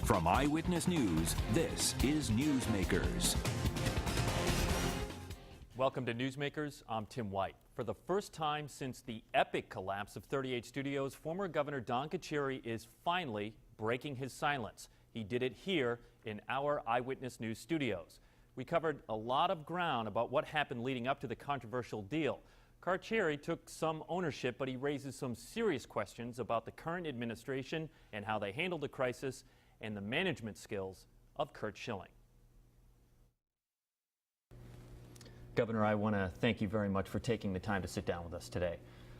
From Eyewitness News, this is Newsmakers. Welcome to Newsmakers. I'm Tim White. For the first time since the epic collapse of 38 Studios, former Governor Don Carcieri is finally breaking his silence. He did it here in our Eyewitness News studios. We covered a lot of ground about what happened leading up to the controversial deal. Carcieri took some ownership, but he raises some serious questions about the current administration and how they handled the crisis and the management skills of Curt Schilling. Governor, I want to thank you very much for taking the time to sit down with us today.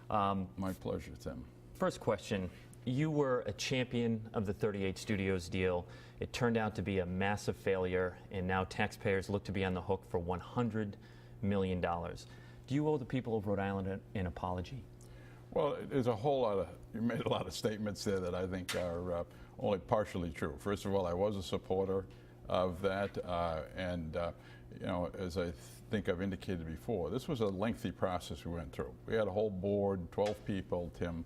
My pleasure, Tim. First question, you were a champion of the 38 Studios deal. It turned out to be a massive failure, and now taxpayers look to be on the hook for $100 million. Do you owe the people of Rhode Island an apology? Well, there's a whole lot of, you made a lot of statements there that I think are only partially true. First of all, I was a supporter of that, you know, as I think I've indicated before, this was a lengthy process we went through. We had a whole board, 12 people, Tim,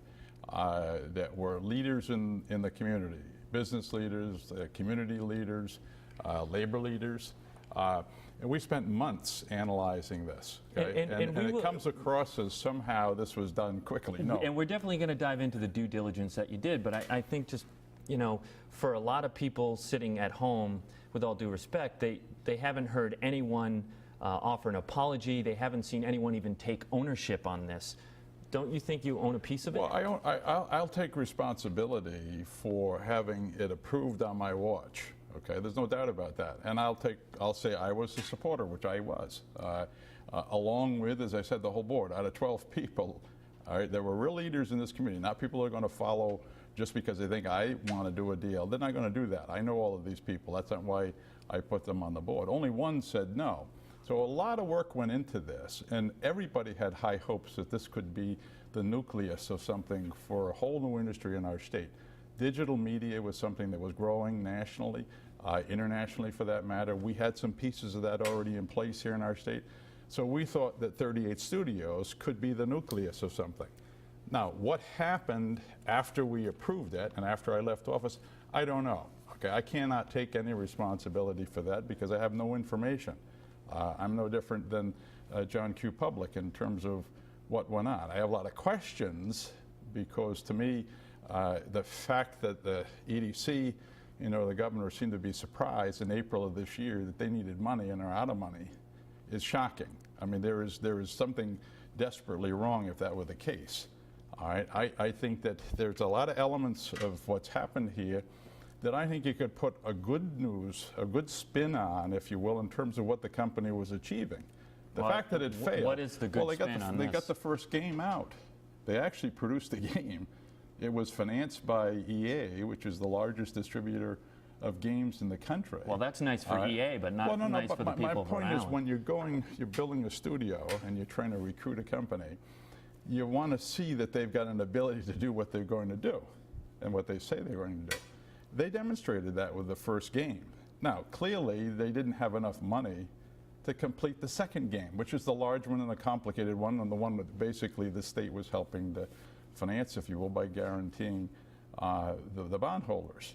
that were leaders in the community, business leaders, community leaders, labor leaders. And we spent months analyzing this. Okay? And it comes across as somehow this was done quickly. No. And we're definitely going to dive into the due diligence that you did, but I think just, you know, for a lot of people sitting at home, with all due respect, they haven't heard anyone offer an apology. They haven't seen anyone even take ownership on this. Don't you think you own a piece of it? Well, I'll take responsibility for having it approved on my watch. Okay, there's no doubt about that, and I'll say I was a supporter, which I was, along with, as I said, the whole board. Out of 12 people, all right, there were real leaders in this community, not people who are going to follow just because they think I want to do a deal. They're not going to do that. I know all of these people. That's not why I put them on the board. Only one said no. So a lot of work went into this, and everybody had high hopes that this could be the nucleus of something for a whole new industry in our state. Digital media was something that was growing nationally, internationally for that matter. We had some pieces of that already in place here in our state. So we thought that 38 Studios could be the nucleus of something. Now, what happened after we approved it and after I left office, I don't know. Okay, I cannot take any responsibility for that because I have no information. I'm no different than John Q. Public in terms of what went on. I have a lot of questions because to me, the fact that the EDC, you know, the governor seemed to be surprised in April of this year that they needed money and are out of money is shocking. I mean, there is something desperately wrong if that were the case. All right, I think that there's a lot of elements of what's happened here that I think you could put a good spin on, if you will, in terms of what the company was achieving. The fact that it failed. What is the good spin on this? They got the first game out. They actually produced the game. It was financed by EA, which is the largest distributor of games in the country. Well, that's nice for EA, but not nice for the people of Rhode Island. My point is, when you're building a studio and you're trying to recruit a company, you want to see that they've got an ability to do what they're going to do and what they say they're going to do. They demonstrated that with the first game. Now, clearly, they didn't have enough money to complete the second game, which is the large one and the complicated one, and the one that basically the state was helping to finance, if you will, by guaranteeing the bondholders.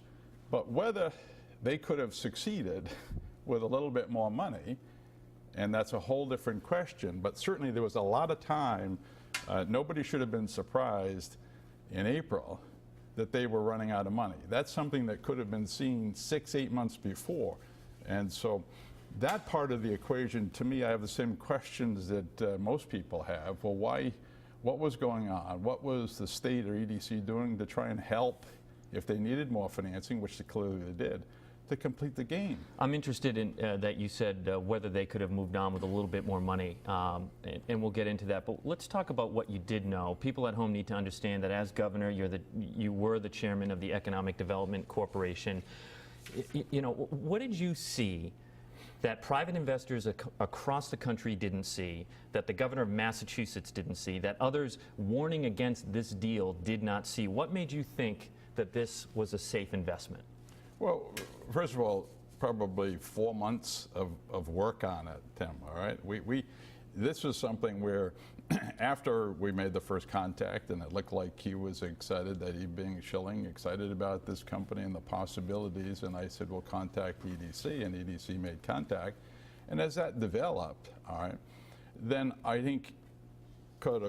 But whether they could have succeeded with a little bit more money, and that's a whole different question, but certainly there was a lot of time. Nobody should have been surprised in April that they were running out of money. That's something that could have been seen 6-8 months before. And so that part of the equation, to me, I have the same questions that most people have. Well, why? What was going on? What was the state or EDC doing to try and help, if they needed more financing, which clearly they did, to complete the game? I'm interested in that you said whether they could have moved on with a little bit more money, and we'll get into that. But let's talk about what you did know. People at home need to understand that as governor, you were the chairman of the Economic Development Corporation. You know, what did you see that private investors across the country didn't see, that the governor of Massachusetts didn't see, that others warning against this deal did not see? What made you think that this was a safe investment? Well, first of all, probably 4 months of work on it, Tim, all right? this is something where after we made the first contact and it looked like he was excited, that he being Schilling, excited about this company and the possibilities, and I said, well, contact EDC, and EDC made contact. And as that developed, all right, then I think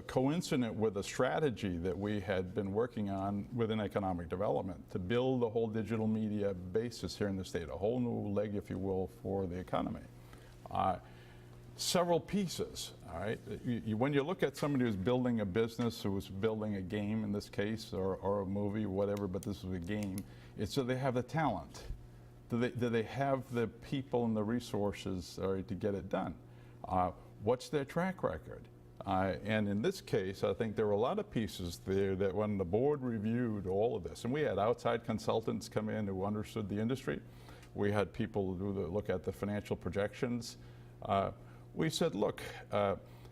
coincident with a strategy that we had been working on within economic development to build a whole digital media basis here in the state, a whole new leg, if you will, for the economy. Several pieces, all right? When you look at somebody who's building a business, who was building a game in this case, or a movie, whatever, but this was a game, it's so they have the talent. Do they have the people and the resources to get it done? What's their track record? And in this case, I think there were a lot of pieces there that when the board reviewed all of this, and we had outside consultants come in who understood the industry, we had people look at the financial projections. We said, look,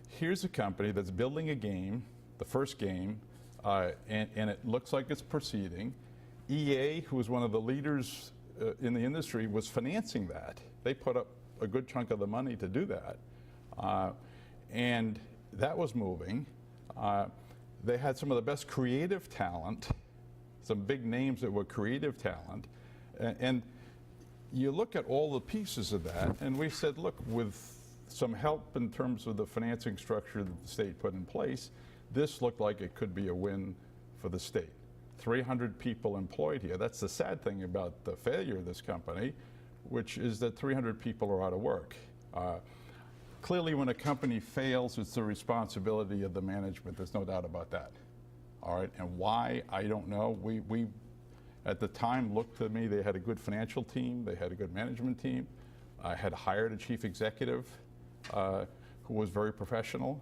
here's a company that's building a game, the first game, and it looks like it's proceeding. EA, who was one of the leaders in the industry, was financing that. They put up a good chunk of the money to do that. And that was moving. They had some of the best creative talent, some big names that were creative talent. And you look at all the pieces of that, and we said, look, with some help in terms of the financing structure that the state put in place, this looked like it could be a win for the state. 300 people employed here. That's the sad thing about the failure of this company, which is that 300 people are out of work. Clearly, when a company fails, it's the responsibility of the management. There's no doubt about that. All right, and why, I don't know. We at the time looked to me, they had a good financial team, they had a good management team. I had hired a chief executive who was very professional.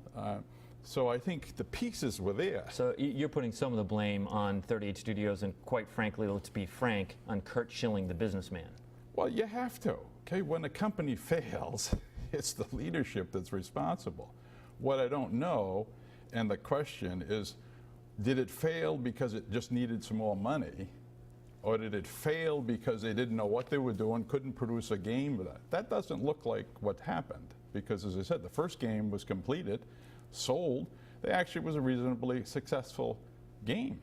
So I think the pieces were there. So you're putting some of the blame on 38 Studios and, quite frankly, let's be frank, on Curt Schilling, the businessman. Well, you have to, okay? When a company fails, it's the leadership that's responsible. What I don't know, and the question is, did it fail because it just needed some more money? Or did it fail because they didn't know what they were doing, couldn't produce a game with that? That doesn't look like what happened, because as I said, the first game was completed, sold. They actually was a reasonably successful game.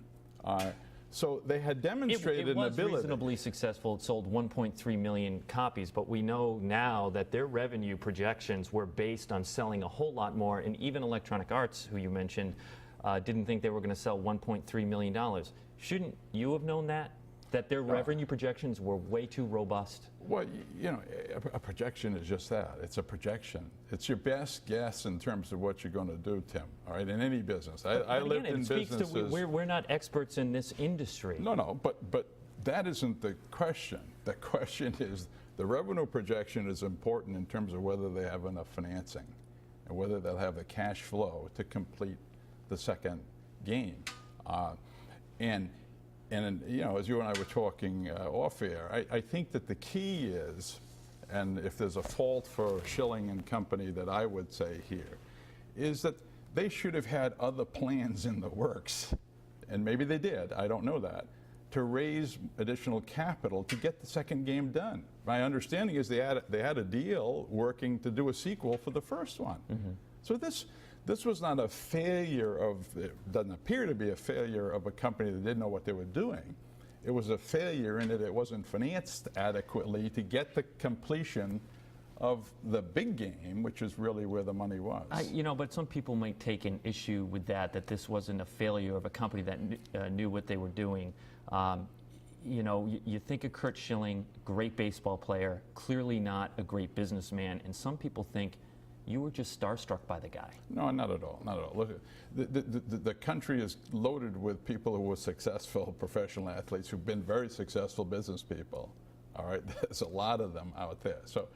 So they had demonstrated an ability. It was reasonably successful. It sold 1.3 million copies, but we know now that their revenue projections were based on selling a whole lot more, and even Electronic Arts, who you mentioned, didn't think they were going to sell $1.3 million. Shouldn't you have known that? That their revenue projections were way too robust? Well, you know, a projection is just that. It's a projection. It's your best guess in terms of what you're going to do, Tim, all right, in any business. I lived in businesses. We're not experts in this industry. No, but that isn't the question. The question is the revenue projection is important in terms of whether they have enough financing and whether they'll have the cash flow to complete the second game. And you know, as you and I were talking off air, I think that the key is, and if there's a fault for Schilling and company that I would say here, is that they should have had other plans in the works, and maybe they did, I don't know that, to raise additional capital to get the second game done. My understanding is they had a deal working to do a sequel for the first one. Mm-hmm. So this was not a failure of, it doesn't appear to be a failure of a company that didn't know what they were doing. It was a failure in that it wasn't financed adequately to get the completion of the big game, which is really where the money was. You know, but some people might take an issue with that this wasn't a failure of a company that knew what they were doing. You know, you think of Curt Schilling, great baseball player, clearly not a great businessman, and some people think you were just starstruck by the guy. No, not at all, not at all. Look, the country is loaded with people who were successful professional athletes who've been very successful business people. All right, there's a lot of them out there. So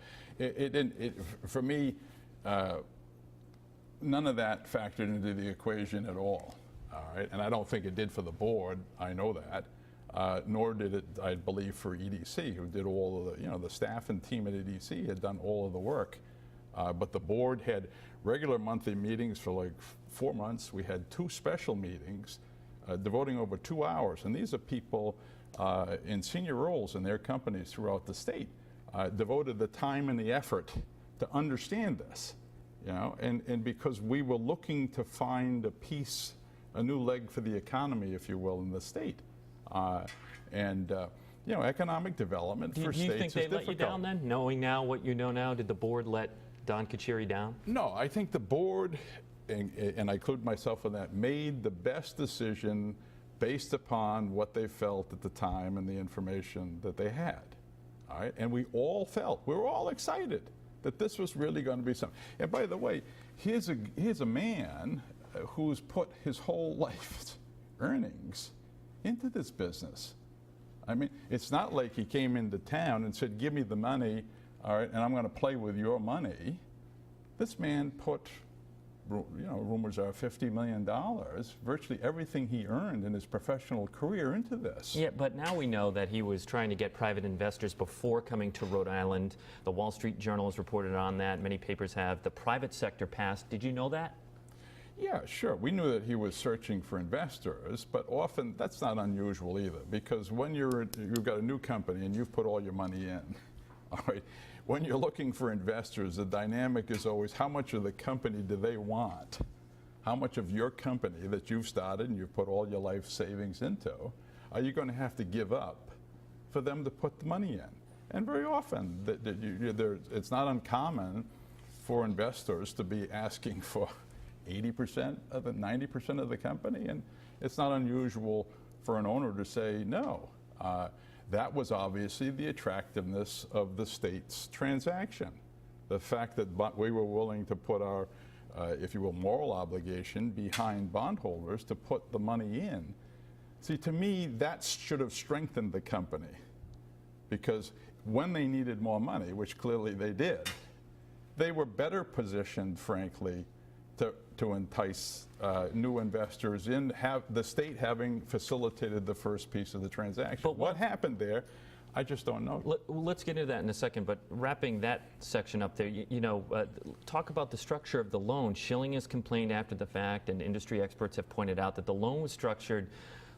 for me, none of that factored into the equation at all. All right, and I don't think it did for the board, I know that. Nor did it, I believe, for EDC, who did all of the, you know, the staff and team at EDC had done all of the work. But the board had regular monthly meetings for like 4 months. We had 2 special meetings devoting over 2 hours. And these are people in senior roles in their companies throughout the state, devoted the time and the effort to understand this. you know, and because we were looking to find a new leg for the economy, if you will, in the state. You know, economic development for states is difficult. Do you think they let you down then, knowing now what you know now? Did the board let Don Carcieri down? No, I think the board, and I include myself in that, made the best decision based upon what they felt at the time and the information that they had. All right, and we were all excited that this was really going to be something. And by the way, here's a man who's put his whole life's earnings into this business. I mean, it's not like he came into town and said, give me the money, all right, and I'm going to play with your money. This man put, you know, rumors are $50 million, virtually everything he earned in his professional career into this. Yeah, but now we know that he was trying to get private investors before coming to Rhode Island. The Wall Street Journal has reported on that. Many papers have. The private sector passed. Did you know that? Yeah, sure. We knew that he was searching for investors, but often that's not unusual either, because when you've got a new company and you've put all your money in, all right, when you're looking for investors, the dynamic is always how much of the company do they want? How much of your company that you've started and you've put all your life savings into are you going to have to give up for them to put the money in? And very often, it's not uncommon for investors to be asking for 80% of the 90% of the company, and it's not unusual for an owner to say no. That was obviously the attractiveness of the state's transaction. The fact that we were willing to put our, if you will, moral obligation behind bondholders to put the money in. See, to me, that should have strengthened the company, because when they needed more money, which clearly they did, they were better positioned, frankly, to entice new investors in, the state having facilitated the first piece of the transaction. But what happened there, I just don't know. Let's get into that in a second, but wrapping that section up there, talk about the structure of the loan. Schilling has complained after the fact, and industry experts have pointed out that the loan was structured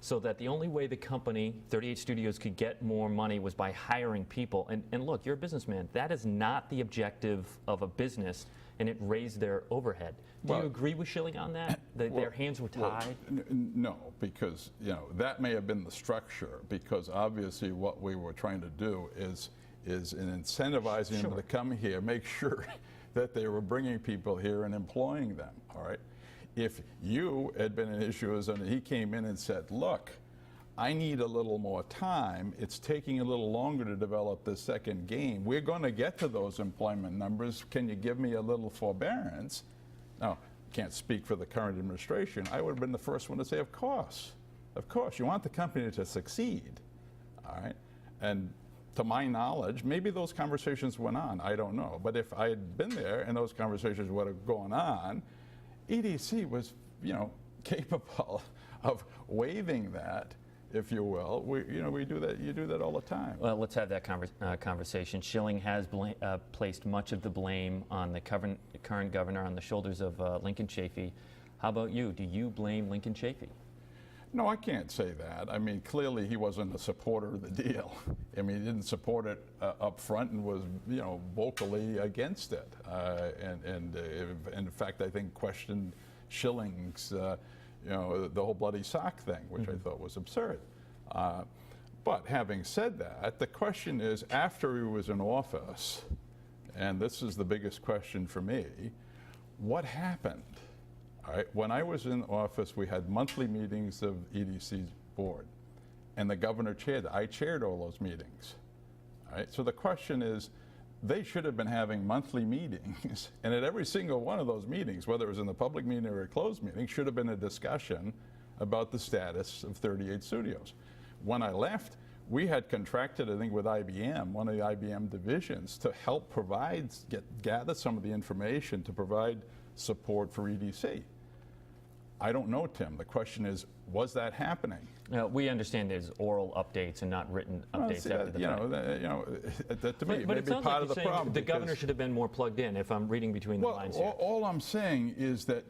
so that the only way the company, 38 Studios, could get more money was by hiring people. And look, you're a businessman. That is not the objective of a business, and it raised their overhead. Do you agree with Schilling on that? Their hands were tied? No, because that may have been the structure, because obviously what we were trying to do is in incentivizing them to come here, make sure that they were bringing people here and employing them, all right? If you had been an issuer and he came in and said, look, I need a little more time, it's taking a little longer to develop the second game, we're going to get to those employment numbers, can you give me a little forbearance? Now, can't speak for the current administration, I would have been the first one to say, of course, you want the company to succeed, all right? And to my knowledge, maybe those conversations went on, I don't know, but if I had been there and those conversations would have gone on, EDC was, capable of waiving that, if you will. We do that. You do that all the time. Well, let's have that conversation. Schilling has placed much of the blame on the current governor, on the shoulders of Lincoln Chafee. How about you? Do you blame Lincoln Chafee? No, I can't say that. I mean, clearly he wasn't a supporter of the deal. I mean, he didn't support it up front and was, vocally against it. And in fact, I think questioned Schilling's, the whole bloody sock thing, which I thought was absurd. But having said that, the question is, after he was in office, and this is the biggest question for me, what happened? All right, when I was in office, we had monthly meetings of EDC's board, and the governor chaired. I chaired all those meetings. All right, so the question is, they should have been having monthly meetings, and at every single one of those meetings, whether it was in the public meeting or a closed meeting, should have been a discussion about the status of 38 Studios. When I left, we had contracted, I think, with IBM, one of the IBM divisions, to help gather some of the information to provide support for EDC. I don't know, Tim. The question is, was that happening? We understand there's oral updates and not written updates after the fact. That to me, but may it be sounds part like of the you're saying problem. The governor should have been more plugged in, if I'm reading between the lines here. All I'm saying is that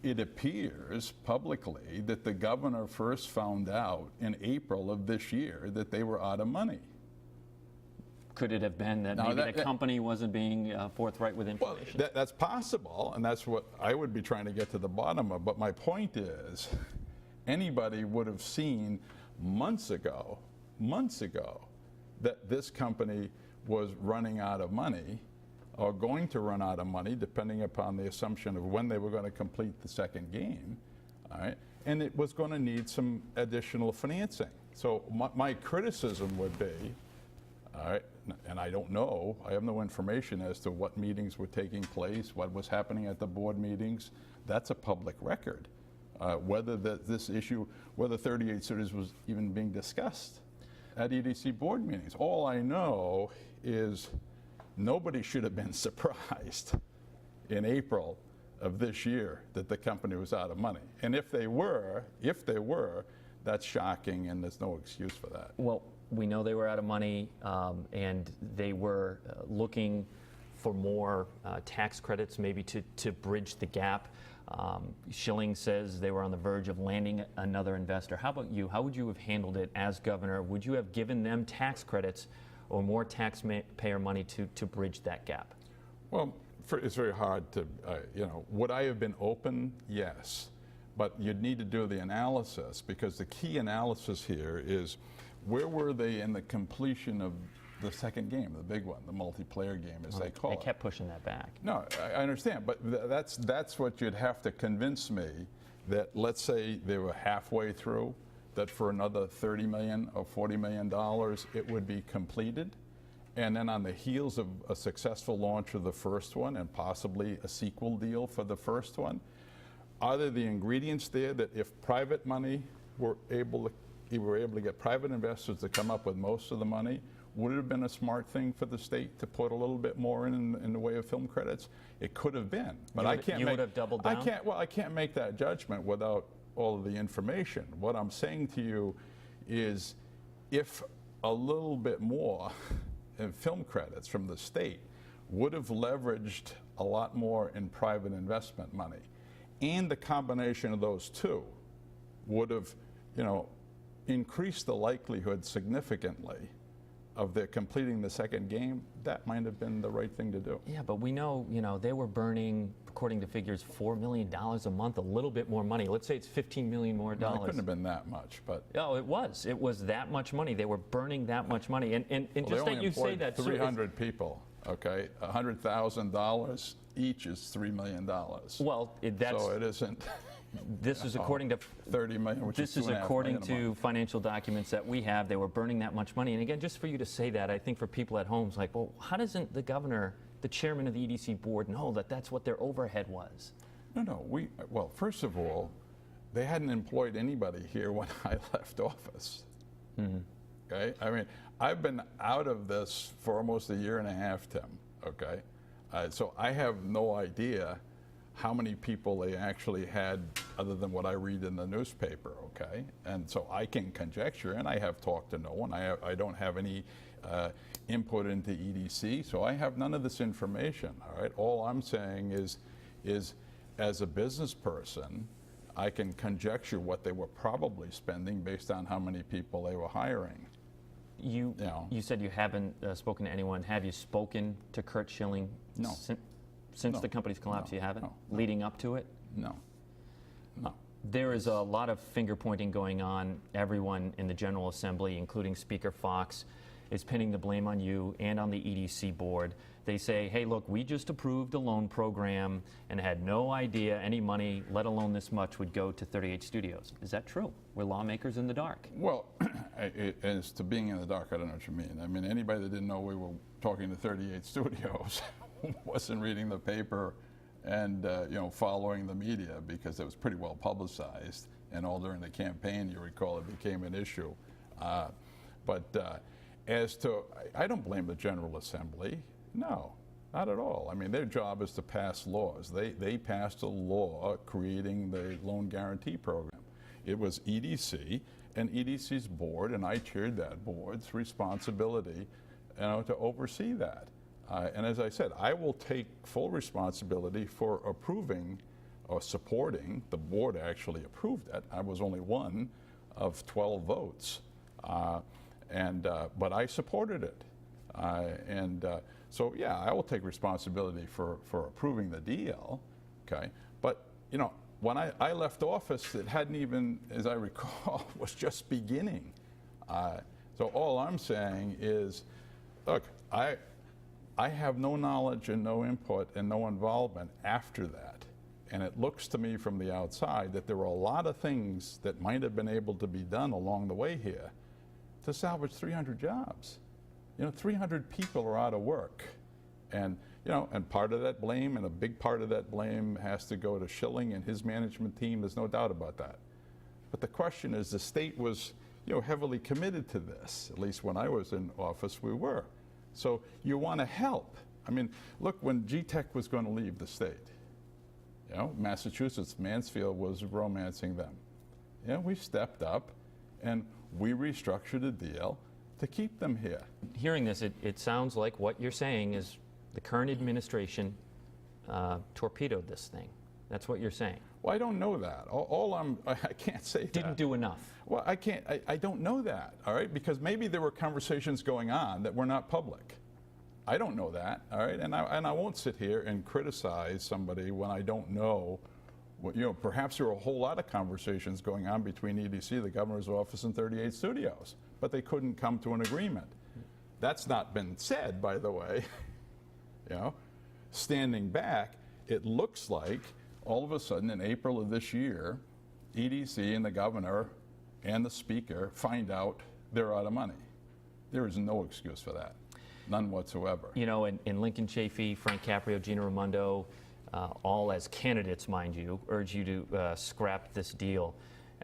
it appears publicly that the governor first found out in April of this year that they were out of money. Could it have been that Now, maybe the company wasn't being forthright with information? Well, that's possible, and that's what I would be trying to get to the bottom of. But my point is, anybody would have seen months ago, that this company was running out of money or going to run out of money, depending upon the assumption of when they were going to complete the second game, all right? And it was going to need some additional financing. So my criticism would be, all right, and I don't know, I have no information as to what meetings were taking place, what was happening at the board meetings. That's a public record. Whether this issue, whether 38 Studios was even being discussed at EDC board meetings. All I know is nobody should have been surprised in April of this year that the company was out of money. And if they were, that's shocking, and there's no excuse for that. Well, we know they were out of money, and they were looking for more tax credits, maybe to bridge the gap. Schilling says they were on the verge of landing another investor. How about you? How would you have handled it as governor? Would you have given them tax credits or more taxpayer money to bridge that gap? Well, it's very hard to, would I have been open? Yes. But you'd need to do the analysis, because the key analysis here is, where were they in the completion of the second game, the big one, the multiplayer game, as they call it? They kept pushing that back. No, I understand, but that's what you'd have to convince me, that let's say they were halfway through, that for another $30 million or $40 million it would be completed, and then on the heels of a successful launch of the first one and possibly a sequel deal for the first one, are there the ingredients there that if private money were able to get private investors to come up with most of the money, would it have been a smart thing for the state to put a little bit more in the way of film credits? It could have been, but you would have doubled down? I can't make that judgment without all of the information. What I'm saying to you is, if a little bit more in film credits from the state would have leveraged a lot more in private investment money, and the combination of those two would have, increased the likelihood significantly of their completing the second game, that might have been the right thing to do. Yeah, but we know, they were burning, according to figures, $4 million a month, a little bit more money. Let's say it's $15 million more dollars. No, it couldn't have been that much, but. Oh, it was. It was that much money. They were burning that much money. And Well, just that you say that. 300 people, okay? $100,000 each is $3 million. Well, that's. So it isn't. This is according to 30 million, which this is according to financial documents that we have. They were burning that much money. And again, just for you to say that, I think for people at home, it's like, well, how doesn't the governor, the chairman of the EDC board, know that that's what their overhead was? No. Well, first of all, they hadn't employed anybody here when I left office. Mm-hmm. Okay? I mean, I've been out of this for almost a year and a half, Tim. Okay? So I have no idea how many people they actually had other than what I read in the newspaper, okay? And so I can conjecture, and I have talked to no one. I don't have any input into EDC, so I have none of this information, all right? All I'm saying is as a business person, I can conjecture what they were probably spending based on how many people they were hiring. You said you haven't spoken to anyone. Have you spoken to Kurt Schilling? No. Since the company's collapse, you haven't? No. Leading up to it? No. There is a lot of finger pointing going on. Everyone in the General Assembly, including Speaker Fox, is pinning the blame on you and on the EDC board. They say, hey, look, we just approved a loan program and had no idea any money, let alone this much, would go to 38 Studios. Is that true? We're lawmakers in the dark. Well, as to being in the dark, I don't know what you mean. I mean, anybody that didn't know we were talking to 38 Studios wasn't reading the paper and following the media, because it was pretty well publicized, and all during the campaign, you recall, it became an issue. But as to, I don't blame the General Assembly. No, not at all. I mean, their job is to pass laws. They passed a law creating the loan guarantee program. It was EDC and EDC's board, and I chaired that board's responsibility to oversee that. And as I said, I will take full responsibility for approving or supporting. The board actually approved it. I was only one of 12 votes. But I supported it. So yeah, I will take responsibility for approving the deal, okay? But, you know, when I left office, it hadn't even, as I recall, was just beginning. So all I'm saying is, look, I have no knowledge and no input and no involvement after that. And it looks to me from the outside that there were a lot of things that might have been able to be done along the way here to salvage 300 jobs. You know, 300 people are out of work. And, you know, and part of that blame, and a big part of that blame, has to go to Schilling and his management team. There's no doubt about that. But the question is, the state was, you know, heavily committed to this. At least when I was in office, we were. So you want to help. I mean, look, when GTEC was going to leave the state, you know, Massachusetts, Mansfield was romancing them. You know, we stepped up and we restructured a deal to keep them here. Hearing this, it sounds like what you're saying is the current administration torpedoed this thing. That's what you're saying. Well, I don't know that. I can't say that. Didn't do enough. Well, I don't know that, all right? Because maybe there were conversations going on that were not public. I don't know that, all right? And I won't sit here and criticize somebody when I don't know. You know, perhaps there were a whole lot of conversations going on between EDC, the governor's office, and 38 Studios, but they couldn't come to an agreement. That's not been said, by the way. You know, standing back, it looks like all of a sudden in April of this year, EDC and the governor and the speaker find out they're out of money. There is no excuse for that. None whatsoever. You know, in Lincoln Chafee, Frank Caprio, Gina Raimondo, all as candidates, mind you, urge you to scrap this deal.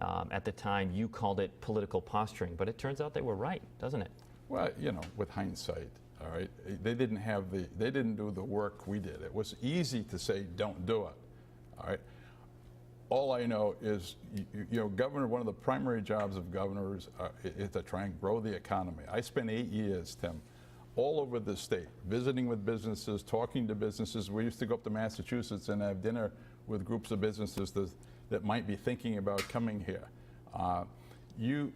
At the time, you called it political posturing, but it turns out they were right, doesn't it? Well, you know, with hindsight, all right, they didn't do the work we did. It was easy to say, don't do it, all right? All I know is, you know, governor, one of the primary jobs of governors is to try and grow the economy. I spent 8 years, Tim, all over the state, visiting with businesses, talking to businesses. We used to go up to Massachusetts and have dinner with groups of businesses that might be thinking about coming here. You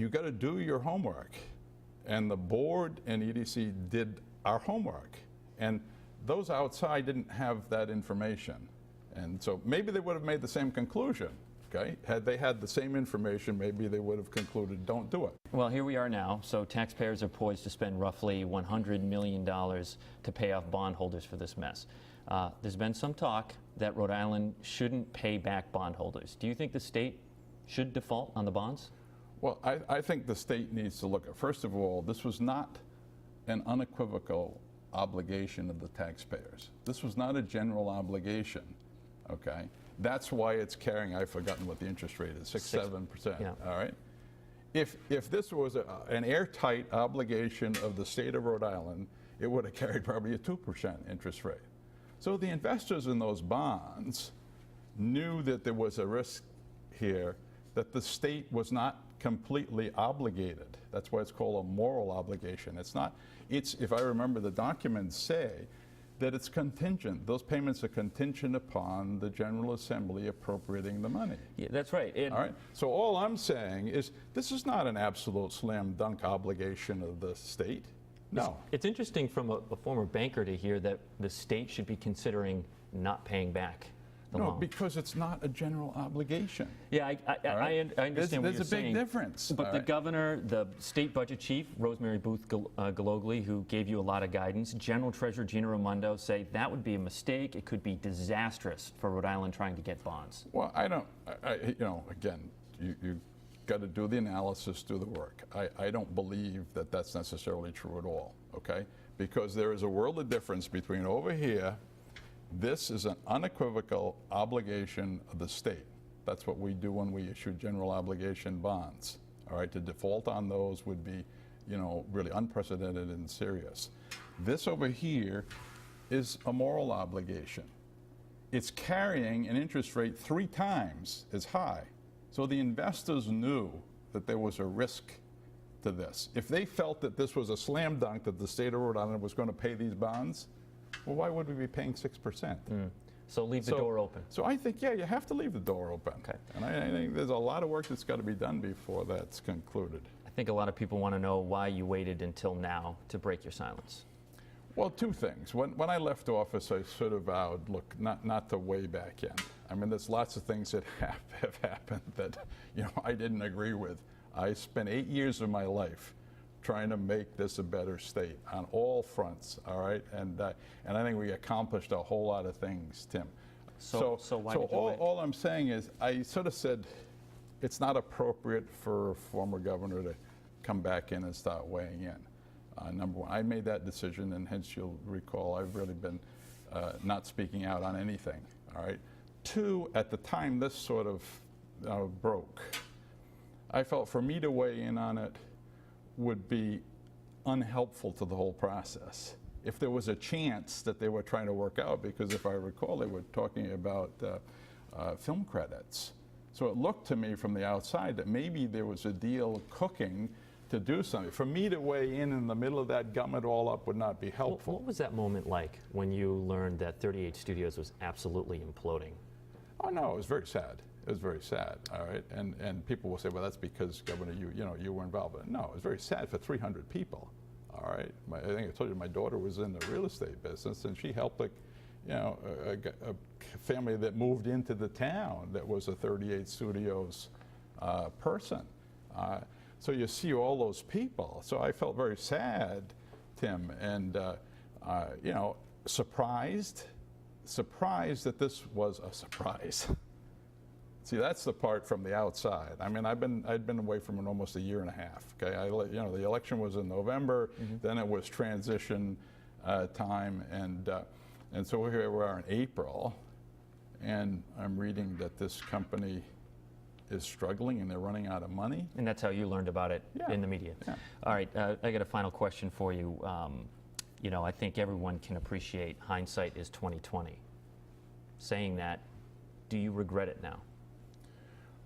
got to do your homework. And the board and EDC did our homework. And those outside didn't have that information. And so maybe they would have made the same conclusion, okay? Had they had the same information, maybe they would have concluded, don't do it. Well, here we are now. So taxpayers are poised to spend roughly $100 million to pay off bondholders for this mess. There's been some talk that Rhode Island shouldn't pay back bondholders. Do you think the state should default on the bonds? Well, I think the state needs to look at, first of all, this was not an unequivocal obligation of the taxpayers. This was not a general obligation, okay? That's why it's carrying, I've forgotten what the interest rate is, 7%, yeah. All right? If this was an airtight obligation of the state of Rhode Island, it would have carried probably a 2% interest rate. So the investors in those bonds knew that there was a risk here that the state was not completely obligated. That's why it's called a moral obligation. It's not, if I remember, the documents say that it's contingent. Those payments are contingent upon the General Assembly appropriating the money. Yeah, that's right. All right. So all I'm saying is this is not an absolute slam dunk obligation of the state. No. It's interesting from a former banker to hear that the state should be considering not paying back the loan. No, because it's not a general obligation. Yeah, I understand what you're saying. There's a big difference. But the governor, the state budget chief, Rosemary Booth Galogli, who gave you a lot of guidance, General Treasurer Gina Raimondo say that would be a mistake. It could be disastrous for Rhode Island trying to get bonds. Well, you know, again, you got to do the analysis, do the work. I don't believe that that's necessarily true at all, okay? Because there is a world of difference between over here. This is an unequivocal obligation of the state. That's what we do when we issue general obligation bonds. All right, to default on those would be, you know, really unprecedented and serious. This over here is a moral obligation. It's carrying an interest rate 3 times as high. So the investors knew that there was a risk to this. If they felt that this was a slam dunk that the state of Rhode Island was going to pay these bonds, well, why would we be paying 6%? So leave the door open. So I think, yeah, you have to leave the door open. Okay. And I think there's a lot of work that's got to be done before that's concluded. think a lot of people want to know why you waited until now to break your silence. Well, two things. When I left office, I sort of vowed, look, not to way back in. I mean, there's lots of things that have happened that, I didn't agree with. I spent 8 years of my life trying to make this a better state on all fronts, all right? And I think we accomplished a whole lot of things, Tim. So why did you wait? All I'm saying is I sort of said it's not appropriate for a former governor to come back in and start weighing in. Number one, I made that decision, and hence you'll recall I've really been not speaking out on anything, all right? Two, at the time this sort of broke, I felt for me to weigh in on it would be unhelpful to the whole process. If there was a chance that they were trying to work out, because if I recall, they were talking about film credits. So it looked to me from the outside that maybe there was a deal cooking to do something. For me to weigh in the middle of that, gum it all up would not be helpful. What was that moment like when you learned that 38 Studios was absolutely imploding? Oh no, it was very sad. It was very sad, all right? And people will say, well, that's because, Governor, you were involved. But no, it was very sad for 300 people, all right? I think I told you my daughter was in the real estate business, and she helped a family that moved into the town that was a 38 Studios person. So you see all those people. So I felt very sad, Tim, and surprised that this was a surprise. See, that's the part from the outside. I mean, I'd been away from it almost a year and a half. Okay, the election was in November, then it was transition time, and so here we are in April, and I'm reading that this company is struggling and they're running out of money. And that's how you learned about it in the media. Yeah. All right, I got a final question for you. I think everyone can appreciate hindsight is 20/20. Saying that, do you regret it now?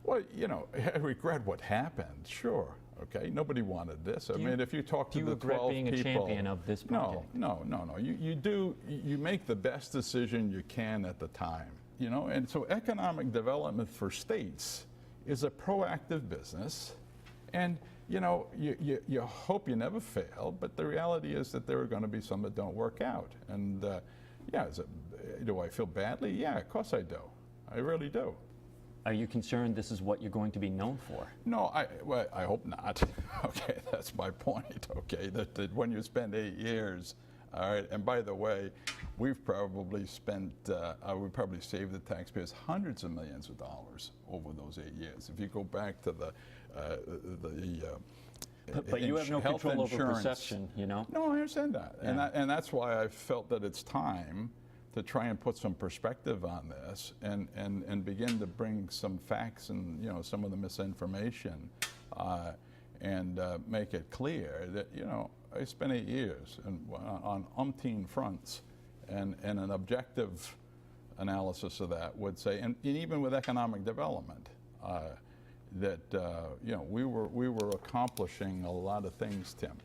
Well, I regret what happened, sure. Okay, nobody wanted this. I mean, if you talk to the 12 people... Do you regret being a champion of this project? No. You make the best decision you can at the time, and so economic development for states is a proactive business, and you hope you never fail, but the reality is that there are going to be some that don't work out. And do I feel badly? Yeah, of course I do. I really do. Are you concerned this is what you're going to be known for? No, I hope not. Okay, that's my point. Okay, that when you spend 8 years, all right, and by the way, we've probably spent, we probably saved the taxpayers hundreds of millions of dollars over those 8 years. If you go back to But you have no control over perception, No, I understand that. Yeah. And that's why I felt that it's time to try and put some perspective on this and begin to bring some facts and some of the misinformation and make it clear that I spent 8 years on umpteen fronts, and an objective analysis of that would say, and even with economic development, that we were accomplishing a lot of things, Tim.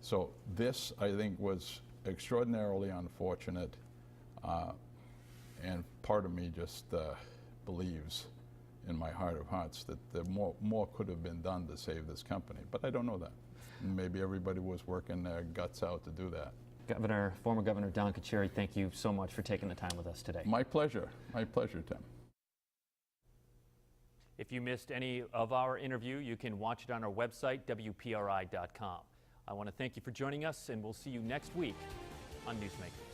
So this, I think, was extraordinarily unfortunate, and part of me just believes in my heart of hearts that more could have been done to save this company, but I don't know that. Maybe everybody was working their guts out to do that. Former Governor Don Carcieri, thank you so much for taking the time with us today. My pleasure, Tim. If you missed any of our interview, you can watch it on our website, WPRI.com. I want to thank you for joining us, and we'll see you next week on Newsmakers.